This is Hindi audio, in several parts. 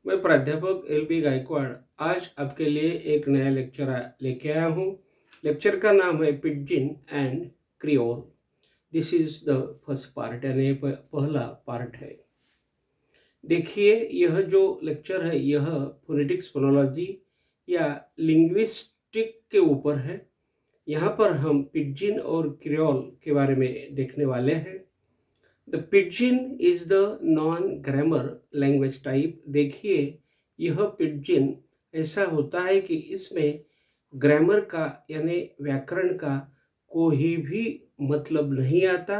मैं प्राध्यापक LB गायकवाड़ आज आपके लिए एक नया लेक्चर लेके आया हूँ। लेक्चर का नाम है pidgin and creole. This is the first part, यानी पहला पार्ट है। देखिए, यह जो लेक्चर है यह फोनेटिक्स फोनोलॉजी या लिंग्विस्टिक के ऊपर है। यहाँ पर हम पिडजिन और क्रियोल के बारे में देखने वाले हैं। The pidgin is the non grammar language type. देखिए, यह पिडजिन ऐसा होता है कि इसमें ग्रामर का यानी व्याकरण का कोई भी मतलब नहीं आता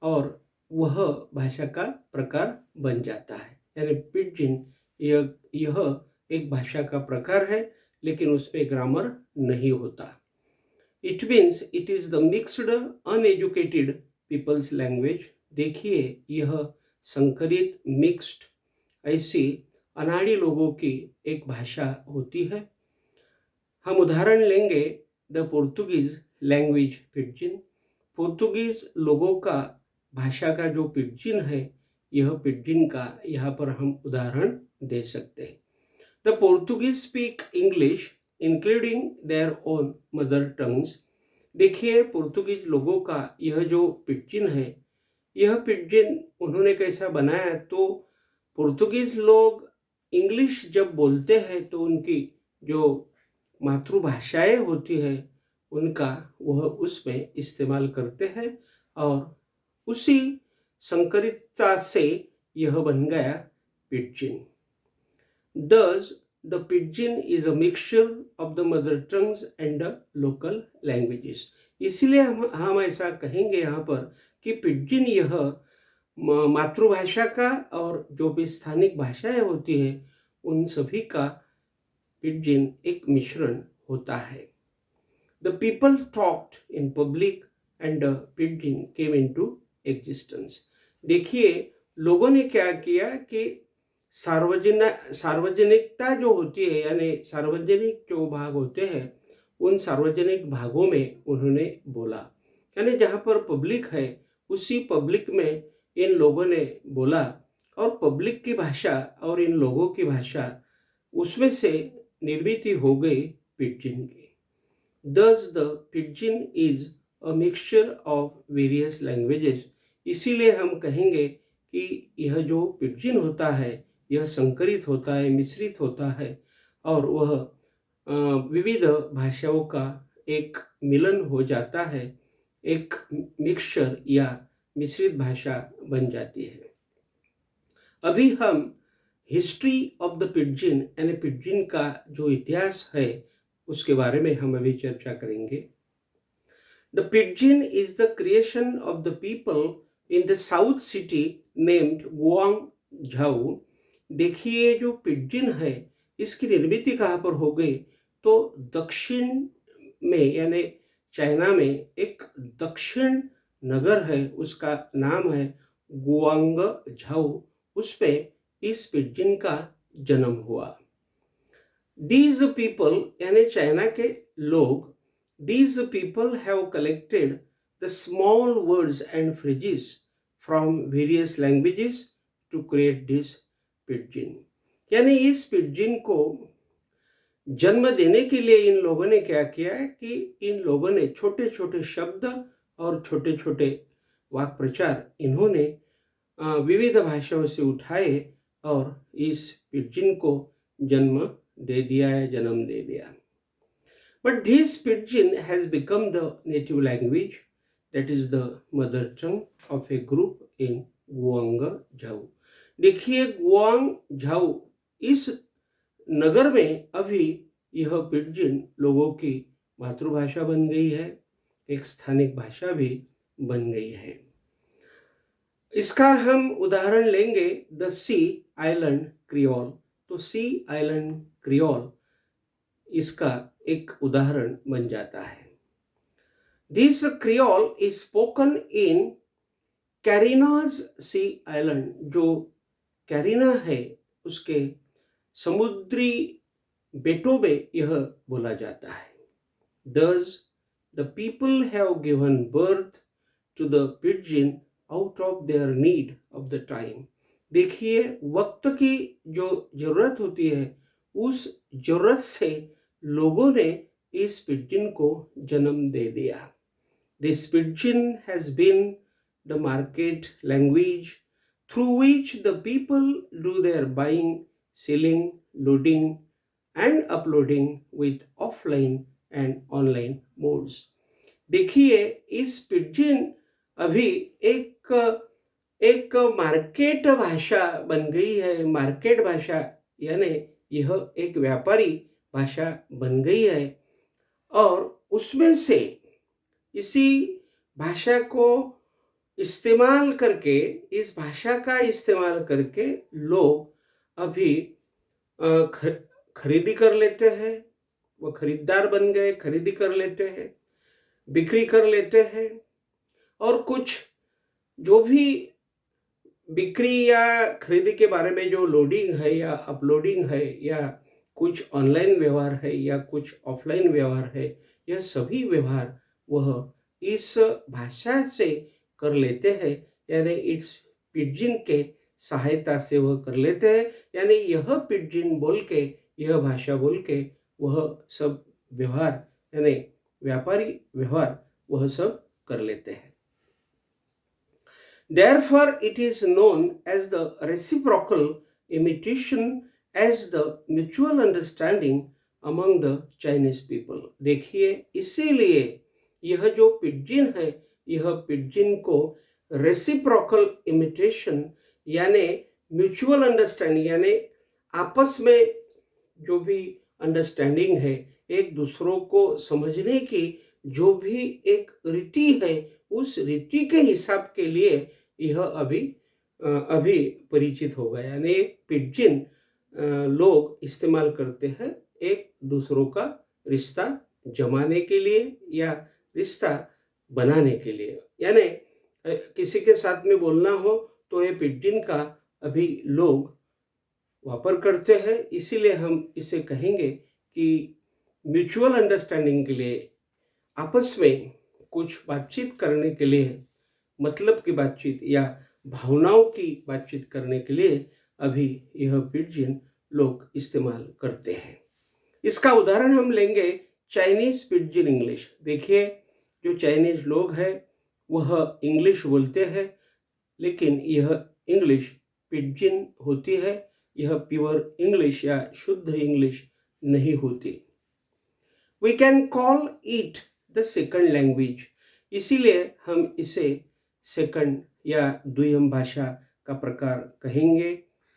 और वह भाषा का प्रकार बन जाता है। यानी पिडजिन यह एक भाषा का प्रकार है, लेकिन उसमें ग्रामर नहीं होता। It means it is the mixed uneducated peoples language. देखिए, यह संकरित मिक्स्ड ऐसी अनाड़ी लोगों की एक भाषा होती है। हम उदाहरण लेंगे द पोर्तुगीज लैंग्वेज पिडजिन। पोर्तुगीज लोगों का भाषा का जो पिडजिन है, यह पिडजिन का यहाँ पर हम उदाहरण दे सकते हैं। The Portuguese speak English including their own mother tongues. देखिए, पोर्तुगीज लोगों का यह जो पिडजिन है, यह पिडजिन उन्होंने कैसा बनाया, तो पोर्तुगीज लोग इंग्लिश जब बोलते हैं तो उनकी जो मातृभाषाएं होती है उनका वह उसमें इस्तेमाल करते हैं और उसी संकरितता से यह बन गया पिडजिन। Thus, the pidgin is a mixture of the mother tongues and the local languages. इसीलिए हम ऐसा कहेंगे यहाँ पर कि पिडजिन यह मातृभाषा का और जो भी स्थानिक भाषाएं होती है उन सभी का पिडजिन एक मिश्रण होता है। The people talked in public and the pidgin came into existence. देखिए, लोगों ने क्या किया कि सार्वजनिकता जो होती है, यानी सार्वजनिक जो भाग होते हैं उन सार्वजनिक भागों में उन्होंने बोला। यानी जहाँ पर पब्लिक है उसी पब्लिक में इन लोगों ने बोला और पब्लिक की भाषा और इन लोगों की भाषा उसमें से निर्मित हो गई पिडजिन की। Thus the pidgin is a mixture of various languages. इसीलिए हम कहेंगे कि यह जो पिडजिन होता है यह संकरित होता है, मिश्रित होता है और वह विविध भाषाओं का एक मिलन हो जाता है, एक मिक्सचर या मिश्रित भाषा बन जाती है। अभी हम हिस्ट्री ऑफ द पिडजिन यानी पिडजिन का जो इतिहास है उसके बारे में हम अभी चर्चा करेंगे। The pidgin is the creation of the people in the south city named Guangzhou. देखिए, जो पिडजिन है इसकी निर्मित कहाँ पर हो गई, तो दक्षिण में यानी चाइना में एक दक्षिण नगर है, उसका नाम है गुआंगझाऊ। उस पे इस पिडजिन का जन्म हुआ। These people यानी चाइना के लोग, these people have collected the small words and phrases from various languages to create this pidgin. यानी इस पिडजिन को जन्म देने के लिए इन लोगों ने क्या किया है कि इन लोगों ने छोटे छोटे शब्द और छोटे छोटे वाक् प्रचार इन्होंने विविध भाषाओं से उठाए और इस पिडजिन को जन्म दे दिया है, जन्म दे दिया। But this pidgin has become the native language, that is the mother tongue of a group in गुआंगझाऊ। देखिए, गुआंगझाऊ इस नगर में अभी यह पिडजिन लोगों की मातृभाषा बन गई है, एक स्थानिक भाषा भी बन गई है। इसका हम उदाहरण लेंगे द सी आइलैंड क्रियोल। तो सी आइलैंड क्रियोल इसका एक उदाहरण बन जाता है। This creole is spoken in Carina's sea island. जो कैरिना है उसके समुद्री बेटों में यह बोला जाता है। Thus the people have given birth to the pidgin out of their need of the time. देखिए, वक्त की जो ज़रूरत होती है, उस ज़रूरत से लोगों ने इस पिजन को जन्म दे दिया। This pidgin has been the market language through which the people do their buying, selling, loading and uploading with offline and online modes। देखिए, इस पिजन अभी एक एक मार्केट भाषा बन गई है। मार्केट भाषा यानी यह एक व्यापारी भाषा बन गई है और उसमें से इसी भाषा को इस्तेमाल करके, इस भाषा का इस्तेमाल करके लोग अभी खरीदी कर लेते हैं। वो खरीदार बन गए, खरीदी कर लेते हैं, बिक्री कर लेते हैं और कुछ जो भी बिक्री या खरीदी के बारे में जो लोडिंग है या अपलोडिंग है या कुछ ऑनलाइन व्यवहार है या कुछ ऑफलाइन व्यवहार है, यह सभी व्यवहार वह इस भाषा से कर लेते हैं। यानी इस पिजन के सहायता से वह कर लेते हैं। यानी यह पिजन बोल के, यह भाषा बोल के वह सब व्यवहार यानी व्यापारी व्यवहार वह सब कर लेते हैं। Therefore, it is known as the reciprocal imitation as the mutual understanding among the Chinese people। देखिए, इसीलिए यह जो पिजन है, यह पिजन को रेसिप्रोकल इमिटेशन यानी म्यूचुअल अंडरस्टैंडिंग यानी आपस में जो भी अंडरस्टैंडिंग है, एक दूसरों को समझने की जो भी एक रीति है, उस रीति के हिसाब के लिए यह अभी परिचित हो गया। यानी पिजन लोग इस्तेमाल करते हैं एक दूसरों का रिश्ता जमाने के लिए या रिश्ता बनाने के लिए। यानी किसी के साथ में बोलना हो तो ये पिजन का अभी लोग वापर करते हैं। इसीलिए हम इसे कहेंगे कि म्यूचुअल अंडरस्टैंडिंग के लिए, आपस में कुछ बातचीत करने के लिए, मतलब की बातचीत या भावनाओं की बातचीत करने के लिए अभी यह पिजन लोग इस्तेमाल करते हैं। इसका उदाहरण हम लेंगे चाइनीज पिजन इंग्लिश। देखिए, जो चाइनीज लोग हैं वह इंग्लिश बोलते हैं, लेकिन यह इंग्लिश पिजन होती है, यह प्योर इंग्लिश या शुद्ध इंग्लिश नहीं होती। We can call it the second language. इसीलिए हम इसे सेकंड या द्वितीय भाषा का प्रकार कहेंगे,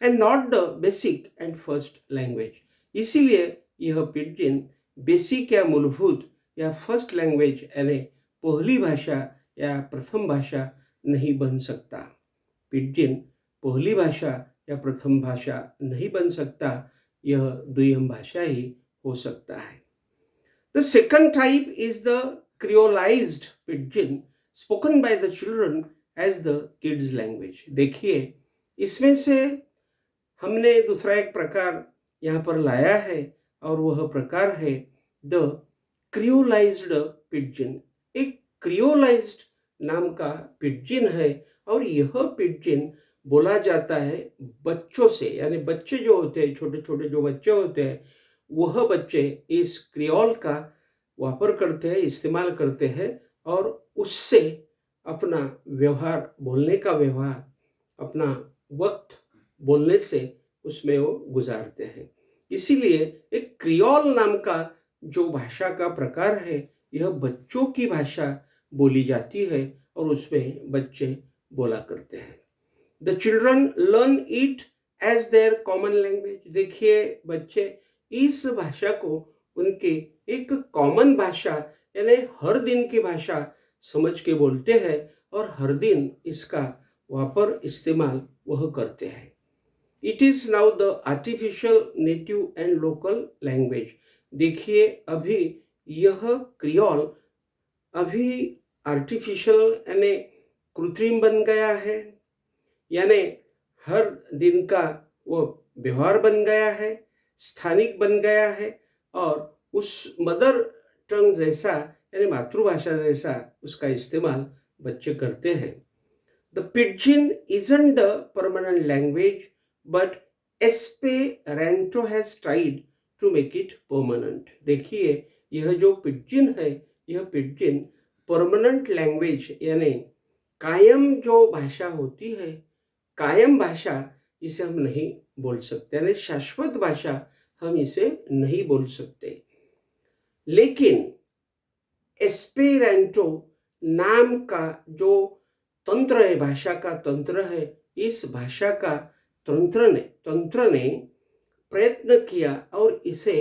and not the basic and first language. इसीलिए यह पिजन बेसिक या मूलभूत या फर्स्ट लैंग्वेज यानी पहली भाषा या प्रथम भाषा नहीं बन सकता। पिजन पहली भाषा या प्रथम भाषा नहीं बन सकता, यह द्वितीय भाषा ही हो सकता है। The second type is the creolized pidgin spoken by the children as the kids language। देखिए, इसमें से हमने दूसरा एक प्रकार यहाँ पर लाया है और वह प्रकार है द क्रियोलाइज्ड पिजन। एक क्रियोलाइज्ड नाम का पिजन है और यह पिजन बोला जाता है बच्चों से। यानी बच्चे जो होते हैं, छोटे छोटे जो बच्चे होते हैं, वह बच्चे इस क्रियोल का वापर करते हैं, इस्तेमाल करते हैं और उससे अपना व्यवहार, बोलने का व्यवहार, अपना वक्त बोलने से उसमें वो गुजारते हैं। इसीलिए एक क्रियोल नाम का जो भाषा का प्रकार है, यह बच्चों की भाषा बोली जाती है और उसमें बच्चे बोला करते हैं। The children learn it as their common language. देखिए, बच्चे इस भाषा को उनकी एक कॉमन भाषा यानी हर दिन की भाषा समझ के बोलते हैं और हर दिन इसका वापर, इस्तेमाल वह करते हैं। It is now the artificial native and local language. देखिए, अभी यह क्रियोल अभी आर्टिफिशियल यानी कृत्रिम बन गया है, यानी हर दिन का वो व्यवहार बन गया है, स्थानिक बन गया है और उस मदर टंग जैसा यानी मातृभाषा जैसा उसका इस्तेमाल बच्चे करते हैं। The pidgin isn't a permanent language, but Esperanto has tried to make it permanent. देखिए, यह जो पिडजिन है, यह पिडजिन परमानेंट लैंग्वेज यानी कायम जो भाषा होती है, कायम भाषा इसे हम नहीं बोल सकते, यानी शाश्वत भाषा हम इसे नहीं बोल सकते। लेकिन एस्पेरेंटो नाम का जो तंत्र है, भाषा का तंत्र है, इस भाषा का तंत्र ने प्रयत्न किया और इसे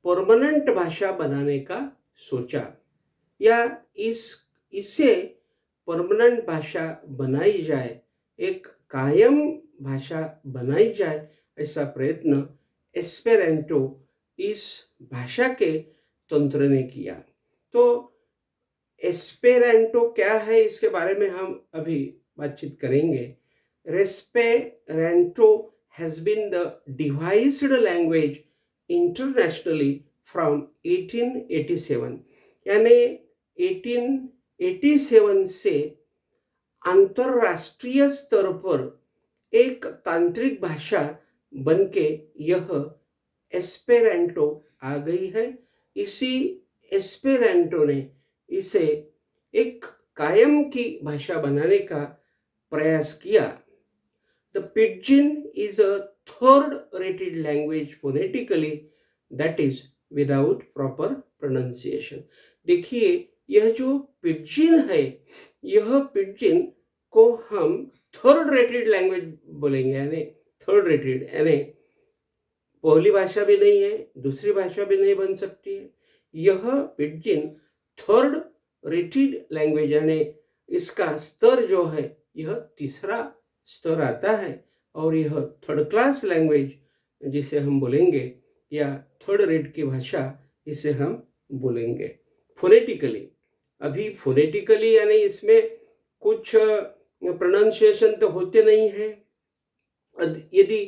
परमानेंट भाषा बनाने का सोचा, या इसे परमानेंट भाषा बनाई जाए, एक कायम भाषा बनाई जाए, ऐसा प्रयत्न एस्पेरेंटो इस भाषा के तंत्र ने किया। तो एस्पेरेंटो क्या है, इसके बारे में हम अभी बातचीत करेंगे। एस्पेरेंटो has been the devised language internationally from 1887, यानी 1887 से अंतरराष्ट्रीय स्तर पर एक तांत्रिक भाषा बनके यह एस्पेरेंटो आ गई है। इसी एस्पेरेंटो ने इसे एक कायम की भाषा बनाने का प्रयास किया। The pidgin is a third-rated language phonetically, that is without proper pronunciation. देखिए, यह जो पिडजिन है, यह पिडजिन को हम थर्ड रेटेड लैंग्वेज बोलेंगे, यानी थर्ड रेटेड, यानी पहली भाषा भी नहीं है, दूसरी भाषा भी नहीं बन सकती है। यह पिडजिन थर्ड रेटेड लैंग्वेज, यानी इसका स्तर जो है यह तीसरा स्तर आता है, और यह थर्ड क्लास लैंग्वेज जिसे हम बोलेंगे, या थर्ड रेट की भाषा इसे हम बोलेंगे फोनेटिकली। अभी फोनेटिकली यानी इसमें कुछ प्रोनाउंसिएशन तो होते नहीं है। यदि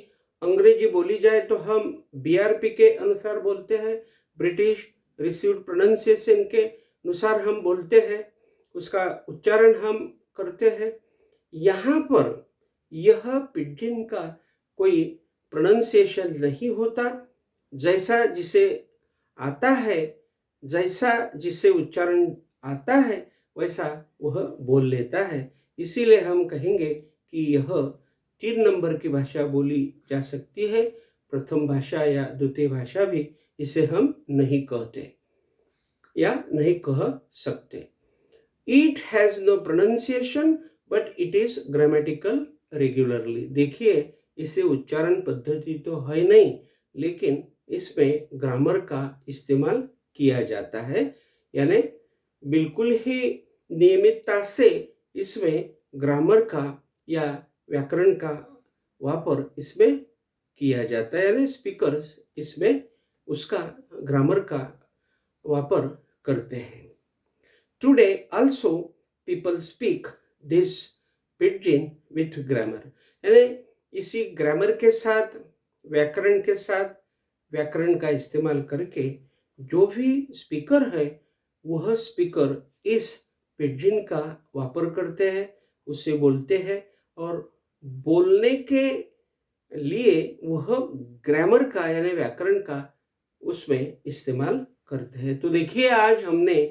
अंग्रेजी बोली जाए तो हम BRP के अनुसार बोलते हैं, ब्रिटिश रिसीव्ड प्रोनाउंसिएशन के अनुसार हम बोलते हैं, उसका उच्चारण हम करते हैं। यहाँ पर यह पिडजिन का कोई प्रोनाउंसिएशन नहीं होता, जैसा जिसे आता है, जैसा जिसे उच्चारण आता है, वैसा वह बोल लेता है। इसीलिए हम कहेंगे कि यह 3 नंबर की भाषा बोली जा सकती है। प्रथम भाषा या द्वितीय भाषा भी इसे हम नहीं कहते या नहीं कह सकते। It has no pronunciation, but it is grammatical regularly. देखिए, इसे उच्चारण पद्धति तो है नहीं, लेकिन इसमें ग्रामर का इस्तेमाल किया जाता है, यानी बिल्कुल ही नियमितता से इसमें ग्रामर का या व्याकरण का वापर इसमें किया जाता है, यानी स्पीकर्स इसमें उसका ग्रामर का वापर करते हैं। Today also people speak this pidgin with grammar, यानी इसी ग्रामर के साथ, व्याकरण के साथ, व्याकरण का इस्तेमाल करके जो भी स्पीकर है, वह स्पीकर इस पिडजिन का वापर करते हैं, उसे बोलते हैं, और बोलने के लिए वह ग्रामर का यानी व्याकरण का उसमें इस्तेमाल करते हैं। तो देखिए, आज हमने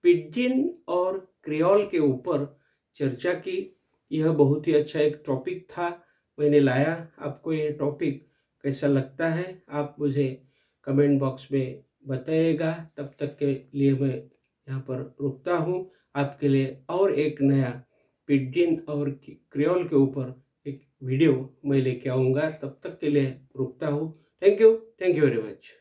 पिडजिन और क्रियोल के ऊपर चर्चा की। यह बहुत ही अच्छा एक टॉपिक था, मैंने लाया। आपको यह टॉपिक कैसा लगता है, आप मुझे कमेंट बॉक्स में बताइएगा। तब तक के लिए मैं यहाँ पर रुकता हूँ। आपके लिए और एक नया पिडजिन और क्रियोल के ऊपर एक वीडियो मैं लेके आऊँगा। तब तक के लिए रुकता हूँ। Thank you very much.